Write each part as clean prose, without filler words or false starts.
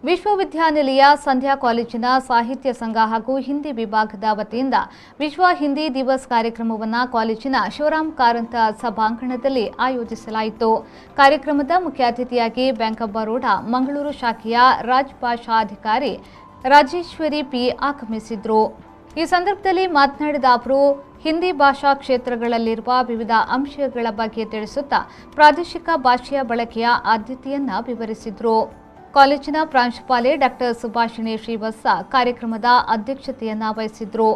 ವಿಶ್ವವಿದ್ಯಾನಿಲಯ ಸಂಧ್ಯಾ ಕಾಲೇಜಿನ ಸಾಹಿತ್ಯ ಸಂಘ ಹಾಗೂ ಹಿಂದಿ ವಿಭಾಗದ ವತಿಯಿಂದ ವಿಶ್ವ ಹಿಂದಿ ದಿವಸ್ ಕಾರ್ಯಕ್ರಮವನ್ನು ಕಾಲೇಜಿನ ಶಿವರಾಮ್ ಕಾರಂತ ಸಭಾಂಗಣದಲ್ಲಿ ಆಯೋಜಿಸಲಾಯಿತು. ಕಾರ್ಯಕ್ರಮದ ಮುಖ್ಯ ಅತಿಥಿಯಾಗಿ ಬ್ಯಾಂಕ್ ಆಫ್ ಬರೋಡಾ ಮಂಗಳೂರು ಶಾಖೆಯ ರಾಜಭಾಷಾಧಿಕಾರಿ ರಾಜೇಶ್ವರಿ ಪಿ ಆಗಮಿಸಿದ್ರು. ಈ ಸಂದರ್ಭದಲ್ಲಿ ಮಾತನಾಡಿದ ಅವರು ಹಿಂದಿ ಭಾಷಾ ಕ್ಷೇತ್ರಗಳಲ್ಲಿರುವ ವಿವಿಧ ಅಂಶಗಳ ಬಗ್ಗೆ ತಿಳಿಸುತ್ತಾ ಪ್ರಾದೇಶಿಕ ಭಾಷೆಯ ಬಳಕೆಯ ಆದ್ಯತೆಯನ್ನು ವಿವರಿಸಿದರು. ಕಾಲೇಜಿನ ಪ್ರಾಂಶುಪಾಲೆ ಡಾಕ್ಟರ್ ಸುಭಾಷಿಣಿ ಶ್ರೀವತ್ಸ ಕಾರ್ಯಕ್ರಮದ ಅಧ್ಯಕ್ಷತೆಯನ್ನು ವಹಿಸಿದ್ರು.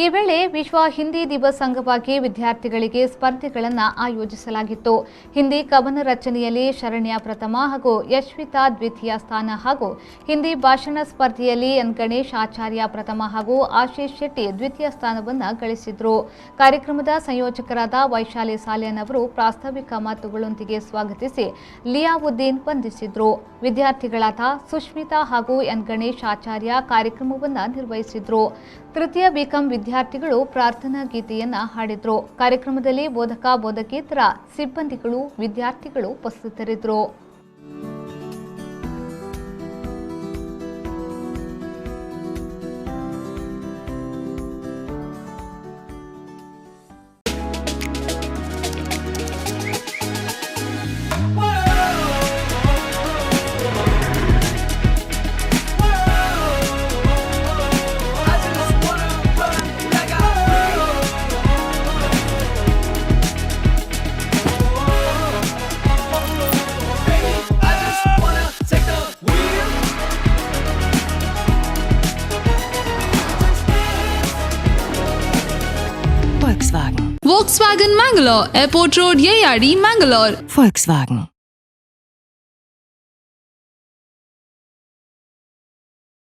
ಈ ವೇಳೆ ವಿಶ್ವ ಹಿಂದಿ ದಿವಸ್ ಅಂಗವಾಗಿ ವಿದ್ಯಾರ್ಥಿಗಳಿಗೆ ಸ್ಪರ್ಧೆಗಳನ್ನು ಆಯೋಜಿಸಲಾಗಿತ್ತು. ಹಿಂದಿ ಕವನ ರಚನೆಯಲ್ಲಿ ಶರಣ್ಯ ಪ್ರಥಮ ಹಾಗೂ ಯಶ್ವಿತಾ ದ್ವಿತೀಯ ಸ್ಥಾನ ಹಾಗೂ ಹಿಂದಿ ಭಾಷಣ ಸ್ಪರ್ಧೆಯಲ್ಲಿ ಎನ್ ಗಣೇಶ್ ಆಚಾರ್ಯ ಪ್ರಥಮ ಹಾಗೂ ಆಶೀಶ್ ಶೆಟ್ಟಿ ದ್ವಿತೀಯ ಸ್ಥಾನವನ್ನು ಗಳಿಸಿದ್ರು. ಕಾರ್ಯಕ್ರಮದ ಸಂಯೋಜಕರಾದ ವೈಶಾಲಿ ಸಾಲಿಯನ್ ಅವರು ಪ್ರಾಸ್ತಾವಿಕ ಮಾತುಗಳೊಂದಿಗೆ ಸ್ವಾಗತಿಸಿ ಲಿಯಾವುದ್ದೀನ್ ವಂದಿಸಿದ್ರು. ವಿದ್ಯಾರ್ಥಿಗಳಾದ ಸುಷ್ಮಿತಾ ಹಾಗೂ ಎನ್ ಗಣೇಶ್ ಆಚಾರ್ಯ ಕಾರ್ಯಕ್ರಮವನ್ನು ನಿರ್ವಹಿಸಿದ್ರು. ತೃತೀಯ ಬಿಕಾಂ ವಿದ್ಯಾರ್ಥಿಗಳು ಪ್ರಾರ್ಥನಾ ಗೀತೆಯನ್ನು ಹಾಡಿದ್ರು. ಕಾರ್ಯಕ್ರಮದಲ್ಲಿ ಬೋಧಕ ಬೋಧಕೇತರ ಸಿಬ್ಬಂದಿಗಳು ವಿದ್ಯಾರ್ಥಿಗಳು ಉಪಸ್ಥಿತರಿದ್ದರು. Volkswagen Mangalore, Airport Road, Yeyadi, Mangalore. Volkswagen.